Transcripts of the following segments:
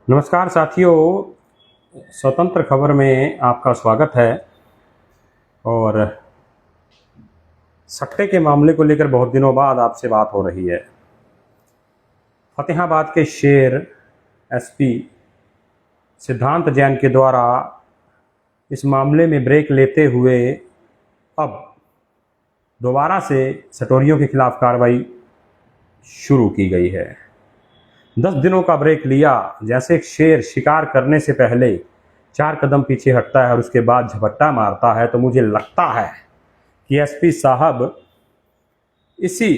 नमस्कार साथियों, स्वतंत्र खबर में आपका स्वागत है। और सट्टे के मामले को लेकर बहुत दिनों बाद आपसे बात हो रही है। फतेहाबाद के शेर एसपी सिद्धांत जैन के द्वारा इस मामले में ब्रेक लेते हुए अब दोबारा से सटोरियों के खिलाफ कार्रवाई शुरू की गई है। 10 दिनों का ब्रेक लिया। जैसे एक शेर शिकार करने से पहले 4 कदम पीछे हटता है और उसके बाद झपट्टा मारता है, तो मुझे लगता है कि एसपी साहब इसी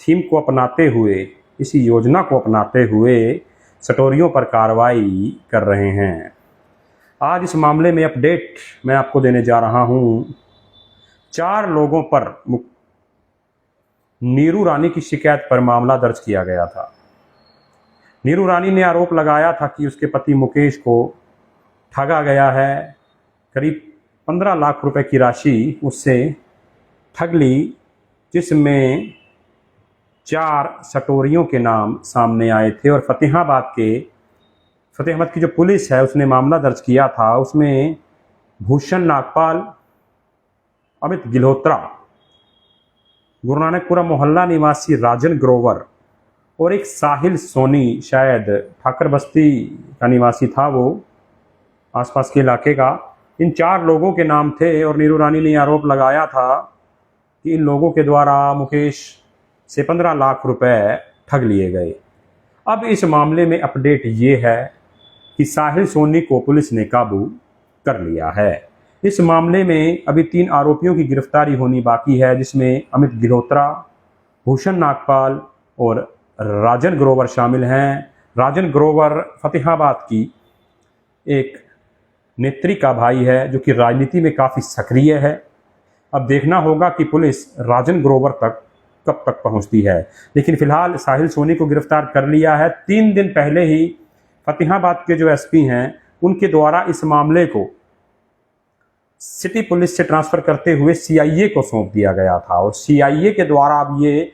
थीम को अपनाते हुए, इसी योजना को अपनाते हुए सटोरियों पर कार्रवाई कर रहे हैं। आज इस मामले में अपडेट मैं आपको देने जा रहा हूं। 4 लोगों पर नीरू रानी की शिकायत पर मामला दर्ज किया गया था। नीरू रानी ने आरोप लगाया था कि उसके पति मुकेश को ठगा गया है। करीब 15 लाख रुपए की राशि उससे ठग ली, जिसमें 4 सटोरियों के नाम सामने आए थे। और फतेहाबाद की जो पुलिस है उसने मामला दर्ज किया था। उसमें भूषण नागपाल, अमित गिल्होत्रा, गुरु नानकपुरा मोहल्ला निवासी राजन ग्रोवर और एक साहिल सोनी, शायद ठाकर बस्ती का निवासी था वो, आसपास के इलाके का। इन 4 लोगों के नाम थे और नीरू रानी ने आरोप लगाया था कि इन लोगों के द्वारा मुकेश से 15 लाख रुपए ठग लिए गए। अब इस मामले में अपडेट ये है कि साहिल सोनी को पुलिस ने काबू कर लिया है। इस मामले में अभी 3 आरोपियों की गिरफ्तारी होनी बाकी है, जिसमें अमित गिल्होत्रा, भूषण नागपाल और राजन ग्रोवर शामिल हैं। राजन ग्रोवर फतेहाबाद की एक नेत्री का भाई है जो कि राजनीति में काफ़ी सक्रिय है। अब देखना होगा कि पुलिस राजन ग्रोवर तक कब तक पहुंचती है। लेकिन फिलहाल साहिल सोनी को गिरफ्तार कर लिया है। 3 दिन पहले ही फतेहाबाद के जो एसपी हैं उनके द्वारा इस मामले को सिटी पुलिस से ट्रांसफर करते हुए सीआईए को सौंप दिया गया था। और सीआईए के द्वारा अब ये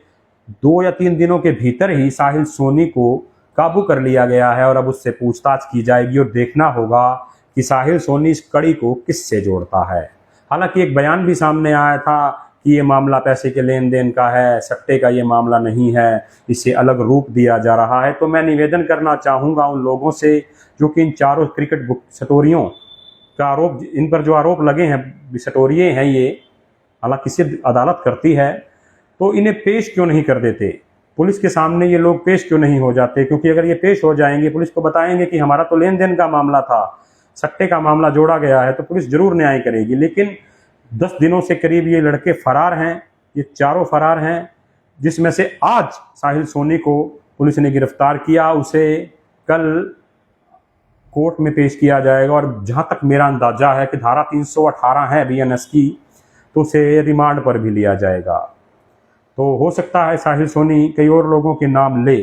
2 या 3 दिनों के भीतर ही साहिल सोनी को काबू कर लिया गया है और अब उससे पूछताछ की जाएगी और देखना होगा कि साहिल सोनी इस कड़ी को किससे जोड़ता है। हालांकि एक बयान भी सामने आया था कि ये मामला पैसे के लेन देन का है, सट्टे का ये मामला नहीं है, इसे अलग रूप दिया जा रहा है। तो मैं निवेदन करना चाहूँगा उन लोगों से जो कि इन 4 क्रिकेट सटोरियों का आरोप, इन पर जो आरोप लगे हैं, सटोरिये हैं ये, हालांकि सिर्फ अदालत करती है, तो इन्हें पेश क्यों नहीं कर देते पुलिस के सामने? ये लोग पेश क्यों नहीं हो जाते? क्योंकि अगर ये पेश हो जाएंगे, पुलिस को बताएंगे कि हमारा तो लेन देन का मामला था, सट्टे का मामला जोड़ा गया है, तो पुलिस जरूर न्याय करेगी। लेकिन 10 दिनों से करीब ये लड़के फरार हैं, ये 4 फरार हैं, जिसमें से आज साहिल सोनी को पुलिस ने गिरफ्तार किया। उसे कल कोर्ट में पेश किया जाएगा और जहां तक मेरा अंदाजा है कि धारा 318 है बीएनएस की, तो उसे रिमांड पर भी लिया जाएगा। तो हो सकता है साहिल सोनी कई और लोगों के नाम ले,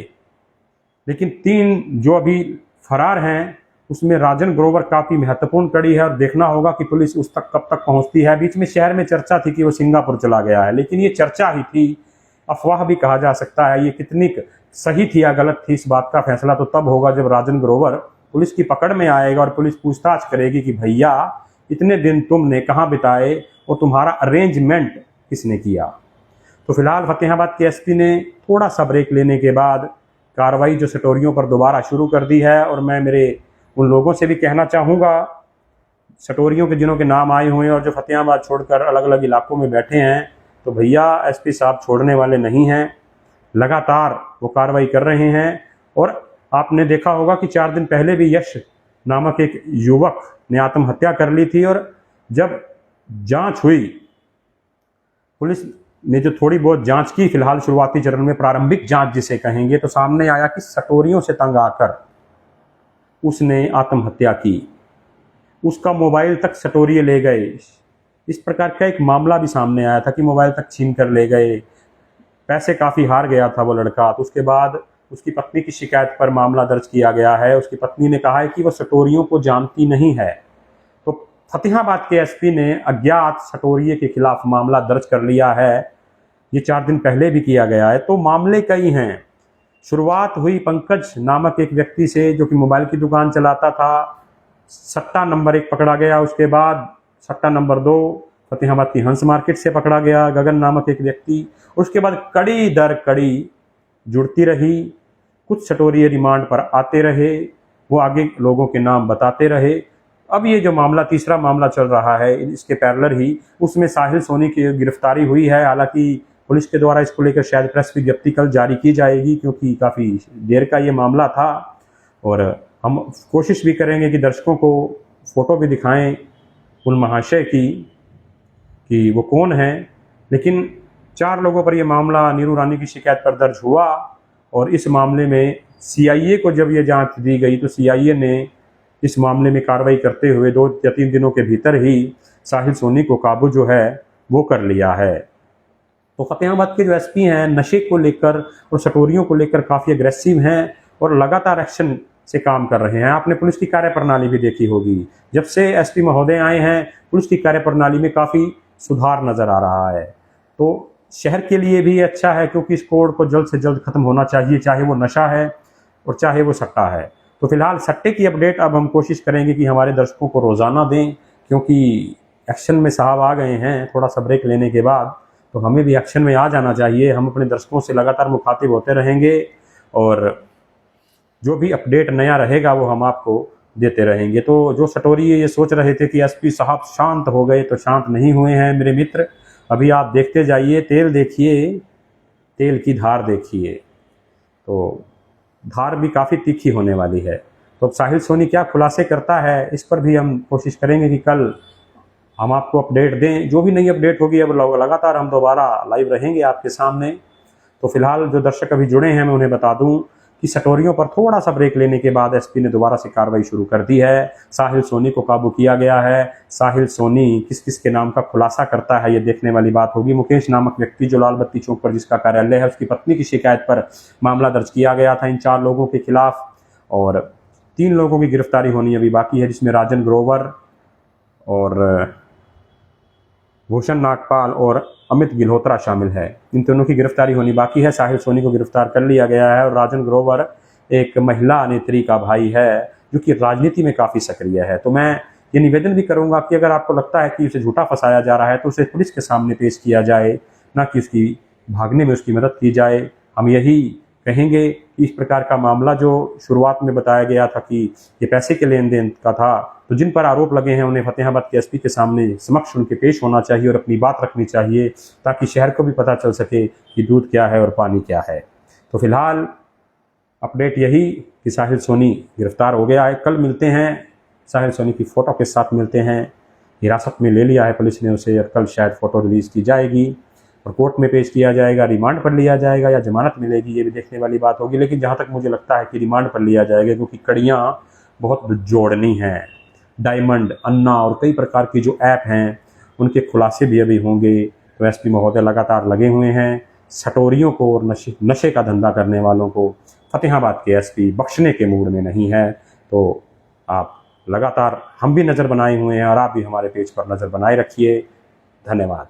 लेकिन 3 जो अभी फरार हैं उसमें राजन ग्रोवर काफ़ी महत्वपूर्ण कड़ी है और देखना होगा कि पुलिस उस तक कब तक पहुंचती है। बीच में शहर में चर्चा थी कि वो सिंगापुर चला गया है, लेकिन ये चर्चा ही थी, अफवाह भी कहा जा सकता है। ये कितनी सही थी या गलत थी, इस बात का फैसला तो तब होगा जब राजन ग्रोवर पुलिस की पकड़ में आएगा और पुलिस पूछताछ करेगी कि भैया इतने दिन तुमने कहाँ बिताए और तुम्हारा अरेंजमेंट किसने किया। तो फिलहाल फतेहाबाद के एसपी ने थोड़ा सा ब्रेक लेने के बाद कार्रवाई जो सटोरियों पर दोबारा शुरू कर दी है। और मैं मेरे उन लोगों से भी कहना चाहूँगा, सटोरियों के जिनों के नाम आए हुए हैं और जो फतेहाबाद छोड़कर अलग अलग इलाकों में बैठे हैं, तो भैया एसपी साहब छोड़ने वाले नहीं हैं, लगातार वो कार्रवाई कर रहे हैं। और आपने देखा होगा कि 4 दिन पहले भी यश नामक एक युवक ने आत्महत्या कर ली थी। और जब जांच हुई, पुलिस ने जो थोड़ी बहुत जांच की, फिलहाल शुरुआती चरण में प्रारंभिक जांच जिसे कहेंगे, तो सामने आया कि सटोरियों से तंग आकर उसने आत्महत्या की। उसका मोबाइल तक सटोरिये ले गए। इस प्रकार का एक मामला भी सामने आया था कि मोबाइल तक छीन कर ले गए। पैसे काफ़ी हार गया था वो लड़का। तो उसके बाद उसकी पत्नी की शिकायत पर मामला दर्ज किया गया है। उसकी पत्नी ने कहा है कि वो सटोरियों को जानती नहीं है। तो फतेहाबाद के एसपी ने अज्ञात सटोरिये के खिलाफ मामला दर्ज कर लिया है। ये 4 दिन पहले भी किया गया है। तो मामले कई हैं। शुरुआत हुई पंकज नामक एक व्यक्ति से जो कि मोबाइल की दुकान चलाता था। सट्टा नंबर 1 पकड़ा गया, उसके बाद सट्टा नंबर 2 फतेहाबाद की हंस मार्केट से पकड़ा गया गगन नामक एक व्यक्ति। उसके बाद कड़ी दर कड़ी जुड़ती रही, कुछ सटोरिये रिमांड पर आते रहे, वो आगे लोगों के नाम बताते रहे। अब ये जो मामला, तीसरा मामला चल रहा है, इसके पैरेलल ही उसमें साहिल सोनी की गिरफ्तारी हुई है। हालांकि पुलिस के द्वारा इसको लेकर शायद प्रेस विज्ञप्ति कल जारी की जाएगी, क्योंकि काफ़ी देर का ये मामला था। और हम कोशिश भी करेंगे कि दर्शकों को फ़ोटो भी दिखाएं उन महाशय की कि वो कौन हैं। लेकिन 4 लोगों पर यह मामला नीरू रानी की शिकायत पर दर्ज हुआ, और इस मामले में CIA को जब ये जांच दी गई तो CIA ने इस मामले में कार्रवाई करते हुए 2 या 3 दिनों के भीतर ही साहिल सोनी को काबू जो है वो कर लिया है। तो फतेहाबाद के जो SP हैं, नशे को लेकर और सटोरियों को लेकर काफ़ी अग्रेसिव हैं और लगातार एक्शन से काम कर रहे हैं। आपने पुलिस की कार्यप्रणाली भी देखी होगी, जब से SP महोदय आए हैं पुलिस की कार्यप्रणाली में काफ़ी सुधार नज़र आ रहा है। तो शहर के लिए भी अच्छा है, क्योंकि इस कोड को जल्द से जल्द खत्म होना चाहिए, चाहे वो नशा है और चाहे वो सट्टा है। तो फिलहाल सट्टे की अपडेट अब हम कोशिश करेंगे कि हमारे दर्शकों को रोज़ाना दें, क्योंकि एक्शन में साहब आ गए हैं। थोड़ा सा ब्रेक लेने के बाद तो हमें भी एक्शन में आ जाना चाहिए। हम अपने दर्शकों से लगातार मुखातिब होते रहेंगे और जो भी अपडेट नया रहेगा वो हम आपको देते रहेंगे। तो जो सटोरी ये सोच रहे थे कि SP साहब शांत हो गए, तो शांत नहीं हुए हैं मेरे मित्र। अभी आप देखते जाइए, तेल देखिए, तेल की धार देखिए, तो धार भी काफ़ी तीखी होने वाली है। तो अब साहिल सोनी क्या खुलासे करता है, इस पर भी हम कोशिश करेंगे कि कल हम आपको अपडेट दें। जो भी नई अपडेट होगी अब लगातार हम दोबारा लाइव रहेंगे आपके सामने। तो फिलहाल जो दर्शक अभी जुड़े हैं मैं उन्हें बता दूं कि सटोरियों पर थोड़ा सा ब्रेक लेने के बाद SP ने दोबारा से कार्रवाई शुरू कर दी है। साहिल सोनी को काबू किया गया है। साहिल सोनी किस किस के नाम का खुलासा करता है ये देखने वाली बात होगी। मुकेश नामक व्यक्ति जो लाल बत्ती चौक पर जिसका कार्यालय है, उसकी पत्नी की शिकायत पर मामला दर्ज किया गया था इन 4 लोगों के खिलाफ, और 3 लोगों की गिरफ्तारी होनी अभी बाकी है, जिसमें राजन ग्रोवर और भूषण नागपाल और अमित गिल्होत्रा शामिल है। इन तीनों की गिरफ्तारी होनी बाकी है। साहिल सोनी को गिरफ्तार कर लिया गया है, और राजन ग्रोवर एक महिला नेत्री का भाई है जो कि राजनीति में काफ़ी सक्रिय है। तो मैं ये निवेदन भी करूंगा कि अगर आपको लगता है कि उसे झूठा फंसाया जा रहा है तो उसे पुलिस के सामने पेश किया जाए, ना कि उसकी भागने में उसकी मदद की जाए। हम यही कहेंगे कि इस प्रकार का मामला जो शुरुआत में बताया गया था कि ये पैसे के लेन देन का था, तो जिन पर आरोप लगे हैं उन्हें फतेहाबाद के SP के सामने समक्ष उनके पेश होना चाहिए और अपनी बात रखनी चाहिए, ताकि शहर को भी पता चल सके कि दूध क्या है और पानी क्या है। तो फिलहाल अपडेट यही कि साहिल सोनी गिरफ्तार हो गया है। कल मिलते हैं, साहिल सोनी की फ़ोटो के साथ मिलते हैं। हिरासत में ले लिया है पुलिस ने उसे, और कल शायद फ़ोटो रिलीज़ की जाएगी और कोर्ट में पेश किया जाएगा, रिमांड पर लिया जाएगा या जमानत मिलेगी, ये भी देखने वाली बात होगी। लेकिन जहाँ तक मुझे लगता है कि रिमांड पर लिया जाएगा, क्योंकि कड़ियाँ बहुत जोड़नी हैं। डायमंड, अन्ना और कई प्रकार की जो ऐप हैं उनके खुलासे भी अभी होंगे। तो SP महोदय लगातार लगे हुए हैं सटोरियों को और नशे का धंधा करने वालों को। फतेहाबाद के SP बख्शने के मूड में नहीं है। तो आप लगातार, हम भी नज़र बनाए हुए हैं और आप भी हमारे पेज पर नज़र बनाए रखिए। धन्यवाद।